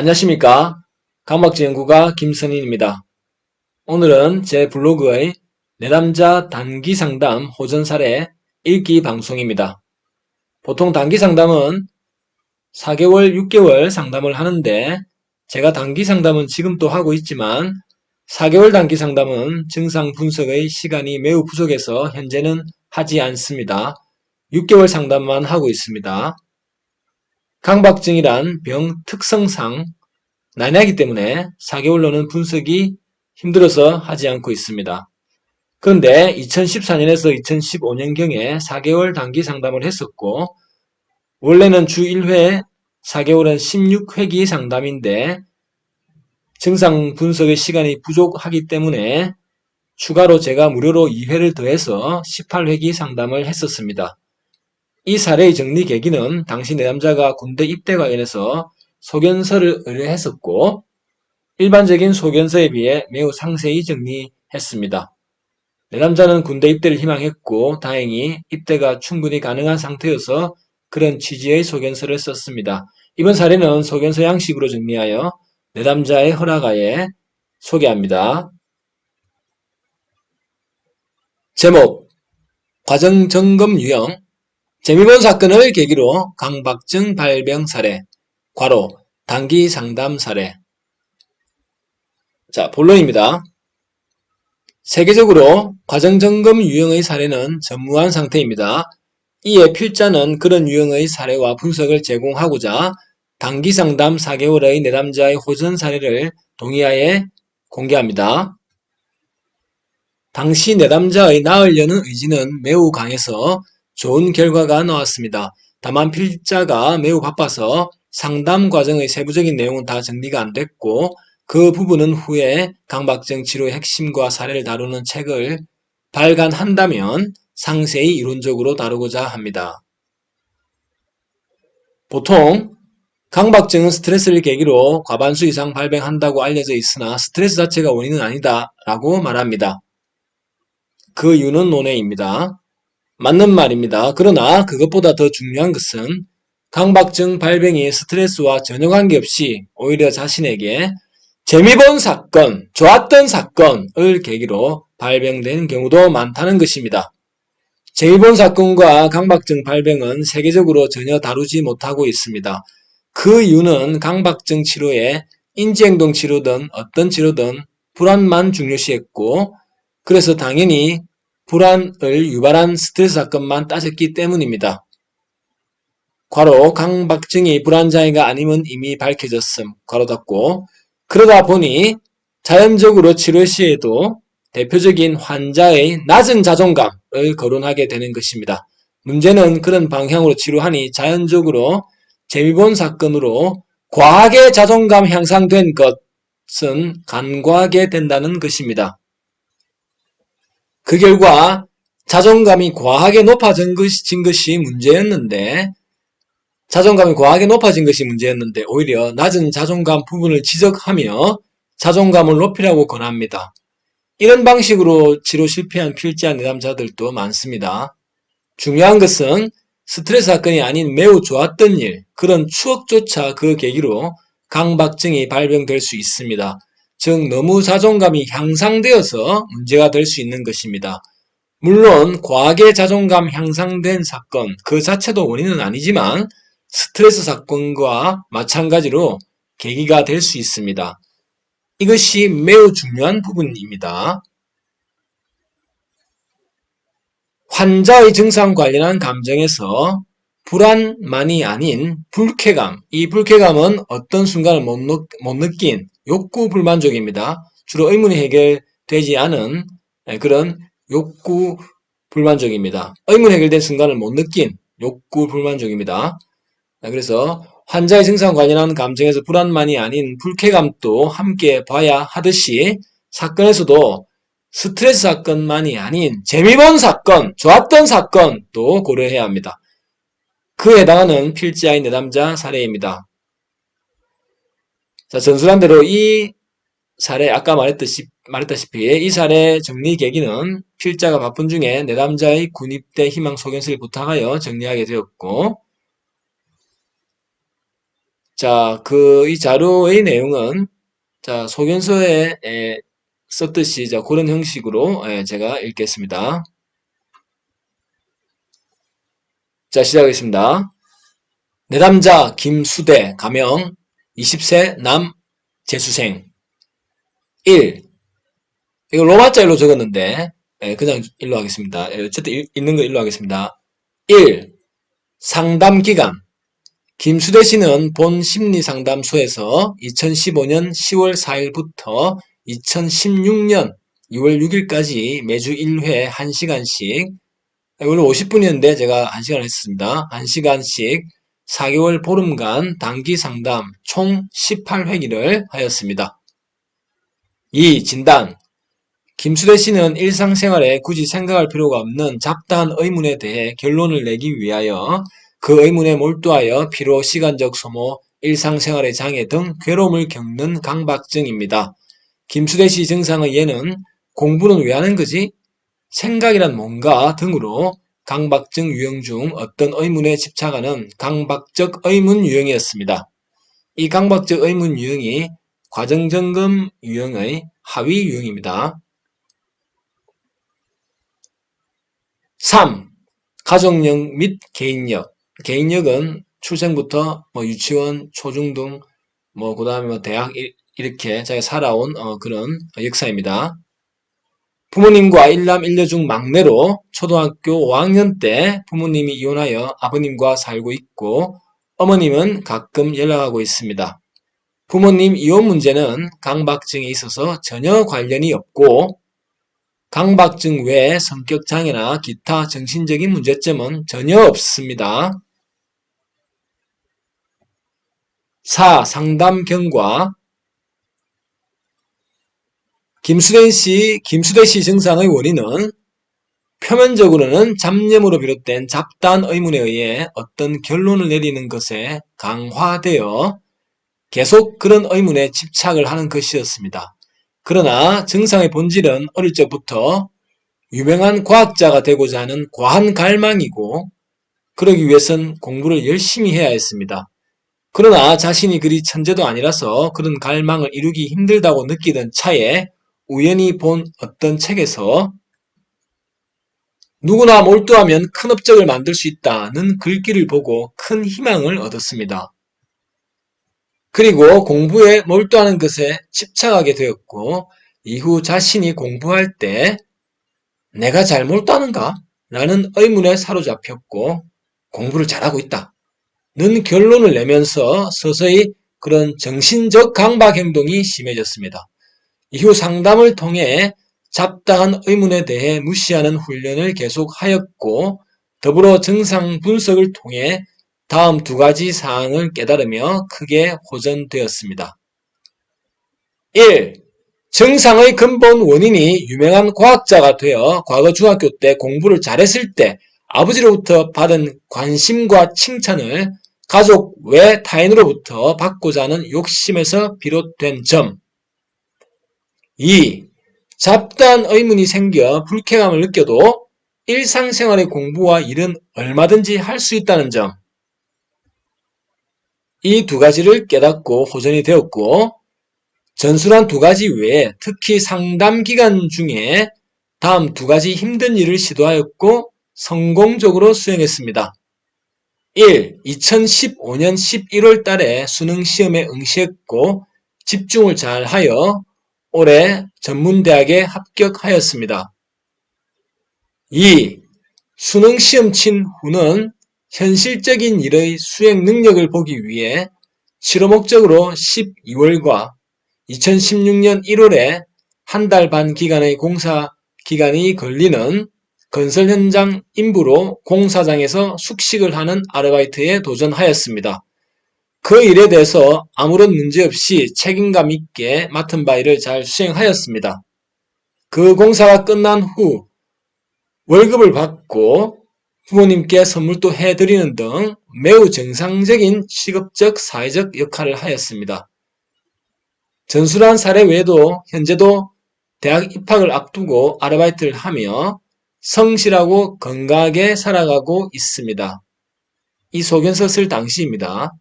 안녕하십니까. 강박증 연구가 김선인입니다. 오늘은 제 블로그의 내담자 단기 상담 호전 사례 읽기 방송입니다. 보통 단기 상담은 4개월, 6개월 상담을 하는데 제가 단기 상담은 지금도 하고 있지만 4개월 단기 상담은 증상 분석의 시간이 매우 부족해서 현재는 하지 않습니다. 6개월 상담만 하고 있습니다. 강박증이란 병 특성상 난해하기 때문에 4개월로는 분석이 힘들어서 하지 않고 있습니다. 그런데 2014년에서 2015년경에 4개월 단기 상담을 했었고 원래는 주 1회 4개월은 16회기 상담인데 증상 분석의 시간이 부족하기 때문에 추가로 제가 무료로 2회를 더해서 18회기 상담을 했었습니다. 이 사례의 정리 계기는 당시 내담자가 군대 입대 관련해서 소견서를 의뢰했었고 일반적인 소견서에 비해 매우 상세히 정리했습니다. 내담자는 군대 입대를 희망했고 다행히 입대가 충분히 가능한 상태여서 그런 취지의 소견서를 썼습니다. 이번 사례는 소견서 양식으로 정리하여 내담자의 허락하에 소개합니다. 제목 과정점검 유형 재미본 사건을 계기로 강박증 발병 사례 괄호 단기 상담 사례. 자, 본론입니다. 세계적으로 과정점검 유형의 사례는 전무한 상태입니다. 이에 필자는 그런 유형의 사례와 분석을 제공하고자 단기 상담 4개월의 내담자의 호전 사례를 동의하에 공개합니다. 당시 내담자의 나으려는 의지는 매우 강해서 좋은 결과가 나왔습니다. 다만 필자가 매우 바빠서 상담 과정의 세부적인 내용은 다 정리가 안 됐고 그 부분은 후에 강박증 치료의 핵심과 사례를 다루는 책을 발간한다면 상세히 이론적으로 다루고자 합니다. 보통 강박증은 스트레스를 계기로 과반수 이상 발병한다고 알려져 있으나 스트레스 자체가 원인은 아니다 라고 말합니다. 그 이유는 논외입니다. 맞는 말입니다. 그러나 그것보다 더 중요한 것은 강박증 발병이 스트레스와 전혀 관계없이 오히려 자신에게 재미본 사건, 좋았던 사건을 계기로 발병된 경우도 많다는 것입니다. 재미본 사건과 강박증 발병은 세계적으로 전혀 다루지 못하고 있습니다. 그 이유는 강박증 치료에 인지행동 치료든 어떤 치료든 불안만 중요시했고 그래서 당연히 불안을 유발한 스트레스 사건만 따졌기 때문입니다. 괄호 강박증이 불안장애가 아니면 이미 밝혀졌음 괄호 닫고 그러다 보니 자연적으로 치료 시에도 대표적인 환자의 낮은 자존감을 거론하게 되는 것입니다. 문제는 그런 방향으로 치료하니 자연적으로 재미본 사건으로 과하게 자존감 향상된 것은 간과하게 된다는 것입니다. 그 결과 자존감이 과하게 높아진 것이 문제였는데 오히려 낮은 자존감 부분을 지적하며 자존감을 높이라고 권합니다. 이런 방식으로 치료 실패한 필자 내담자들도 많습니다. 중요한 것은 스트레스 사건이 아닌 매우 좋았던 일, 그런 추억조차 그 계기로 강박증이 발병될 수 있습니다. 즉 너무 자존감이 향상되어서 문제가 될 수 있는 것입니다. 물론 과하게 자존감 향상된 사건 그 자체도 원인은 아니지만 스트레스 사건과 마찬가지로 계기가 될 수 있습니다. 이것이 매우 중요한 부분입니다. 환자의 증상 관련한 감정에서 불안만이 아닌 불쾌감, 이 불쾌감은 어떤 순간을 못 느낀 욕구 불만족입니다. 주로 의문이 해결되지 않은 그런 욕구 불만족입니다. 의문 해결된 순간을 못 느낀 욕구 불만족입니다. 그래서 환자의 증상 관련한 감정에서 불안만이 아닌 불쾌감도 함께 봐야 하듯이 사건에서도 스트레스 사건만이 아닌 재미본 사건, 좋았던 사건도 고려해야 합니다. 그에 해당하는 필자의 내담자 사례입니다. 자, 전술한 대로 이 사례, 아까 말했다시피 이 사례 정리 계기는 필자가 바쁜 중에 내담자의 군입대 희망 소견서를 부탁하여 정리하게 되었고 자, 이 자료의 내용은 자, 소견서에 썼듯이 자, 그런 형식으로 제가 읽겠습니다. 자, 시작하겠습니다. 내담자 김수대 가명 20세 남 재수생 1. 이거 로마자 일로 적었는데 그냥 일로 하겠습니다. 어쨌든 있는 거 일로 하겠습니다. 1. 상담기간 김수대 씨는 본 심리상담소에서 2015년 10월 4일부터 2016년 2월 6일까지 매주 1회 1시간씩 원래 50분이었는데 제가 1시간 했습니다. 1시간씩 4개월 보름간 단기 상담 총 18회기를 하였습니다. 2. 진단 김수대 씨는 일상생활에 굳이 생각할 필요가 없는 잡다한 의문에 대해 결론을 내기 위하여 그 의문에 몰두하여 피로, 시간적 소모, 일상생활의 장애 등 괴로움을 겪는 강박증입니다. 김수대 씨 증상의 예는 공부는 왜 하는 거지? 생각이란 뭔가 등으로 강박증 유형 중 어떤 의문에 집착하는 강박적 의문 유형이었습니다. 이 강박적 의문 유형이 과정점검 유형의 하위 유형입니다. 3. 가족력 및 개인력. 개인력은 출생부터 유치원, 초중등, 그 다음에 대학 이렇게 자기가 살아온 그런 역사입니다. 부모님과 일남 일녀 중 막내로 초등학교 5학년 때 부모님이 이혼하여 아버님과 살고 있고 어머님은 가끔 연락하고 있습니다. 부모님 이혼 문제는 강박증에 있어서 전혀 관련이 없고 강박증 외에 성격장애나 기타 정신적인 문제점은 전혀 없습니다. 4. 상담 경과 김수대 씨 증상의 원인은 표면적으로는 잡념으로 비롯된 잡다한 의문에 의해 어떤 결론을 내리는 것에 강화되어 계속 그런 의문에 집착을 하는 것이었습니다. 그러나 증상의 본질은 어릴 적부터 유명한 과학자가 되고자 하는 과한 갈망이고 그러기 위해선 공부를 열심히 해야 했습니다. 그러나 자신이 그리 천재도 아니라서 그런 갈망을 이루기 힘들다고 느끼던 차에 우연히 본 어떤 책에서 누구나 몰두하면 큰 업적을 만들 수 있다는 글귀를 보고 큰 희망을 얻었습니다. 그리고 공부에 몰두하는 것에 집착하게 되었고 이후 자신이 공부할 때 내가 잘 몰두하는가? 라는 의문에 사로잡혔고 공부를 잘하고 있다. 는 결론을 내면서 서서히 그런 정신적 강박 행동이 심해졌습니다. 이후 상담을 통해 잡다한 의문에 대해 무시하는 훈련을 계속하였고 더불어 증상 분석을 통해 다음 두 가지 사항을 깨달으며 크게 호전되었습니다. 1. 증상의 근본 원인이 유명한 과학자가 되어 과거 중학교 때 공부를 잘했을 때 아버지로부터 받은 관심과 칭찬을 가족 외 타인으로부터 받고자 하는 욕심에서 비롯된 점. 2. 잡다한 의문이 생겨 불쾌감을 느껴도 일상생활의 공부와 일은 얼마든지 할 수 있다는 점. 이 두 가지를 깨닫고 호전이 되었고 전술한 두 가지 외에 특히 상담 기간 중에 다음 두 가지 힘든 일을 시도하였고 성공적으로 수행했습니다. 1. 2015년 11월 달에 수능 시험에 응시했고 집중을 잘하여 올해 전문대학에 합격하였습니다. 2. 수능 시험 친 후는 현실적인 일의 수행 능력을 보기 위해 실험 목적으로 12월과 2016년 1월에 한 달 반 기간의 공사 기간이 걸리는 건설 현장 인부로 공사장에서 숙식을 하는 아르바이트에 도전하였습니다. 그 일에 대해서 아무런 문제 없이 책임감 있게 맡은 바 일을 잘 수행하였습니다. 그 공사가 끝난 후 월급을 받고 부모님께 선물도 해드리는 등 매우 정상적인 직업적 사회적 역할을 하였습니다. 전술한 사례 외에도 현재도 대학 입학을 앞두고 아르바이트를 하며 성실하고 건강하게 살아가고 있습니다. 이 소견서 쓸 당시입니다.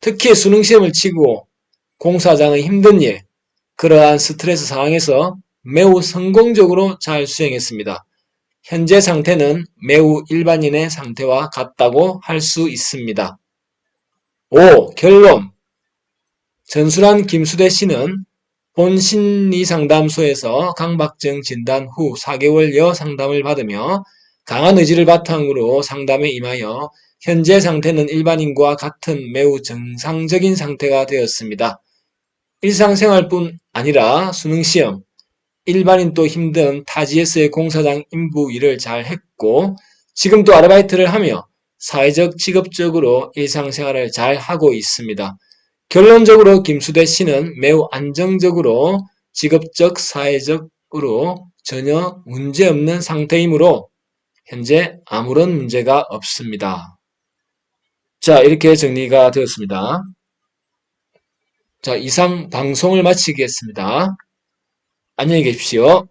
특히 수능시험을 치고 공사장의 힘든 일, 그러한 스트레스 상황에서 매우 성공적으로 잘 수행했습니다. 현재 상태는 매우 일반인의 상태와 같다고 할 수 있습니다. 5. 결론. 전술한 김수대 씨는 본 심리상담소에서 강박증 진단 후 4개월여 상담을 받으며 강한 의지를 바탕으로 상담에 임하여 현재 상태는 일반인과 같은 매우 정상적인 상태가 되었습니다. 일상생활뿐 아니라 수능시험, 일반인도 힘든 타지에서의 공사장 인부 일을 잘 했고 지금 또 아르바이트를 하며 사회적 직업적으로 일상생활을 잘 하고 있습니다. 결론적으로 김수대 씨는 매우 안정적으로 직업적, 사회적으로 전혀 문제없는 상태이므로 현재 아무런 문제가 없습니다. 자, 이렇게 정리가 되었습니다. 자, 이상 방송을 마치겠습니다. 안녕히 계십시오.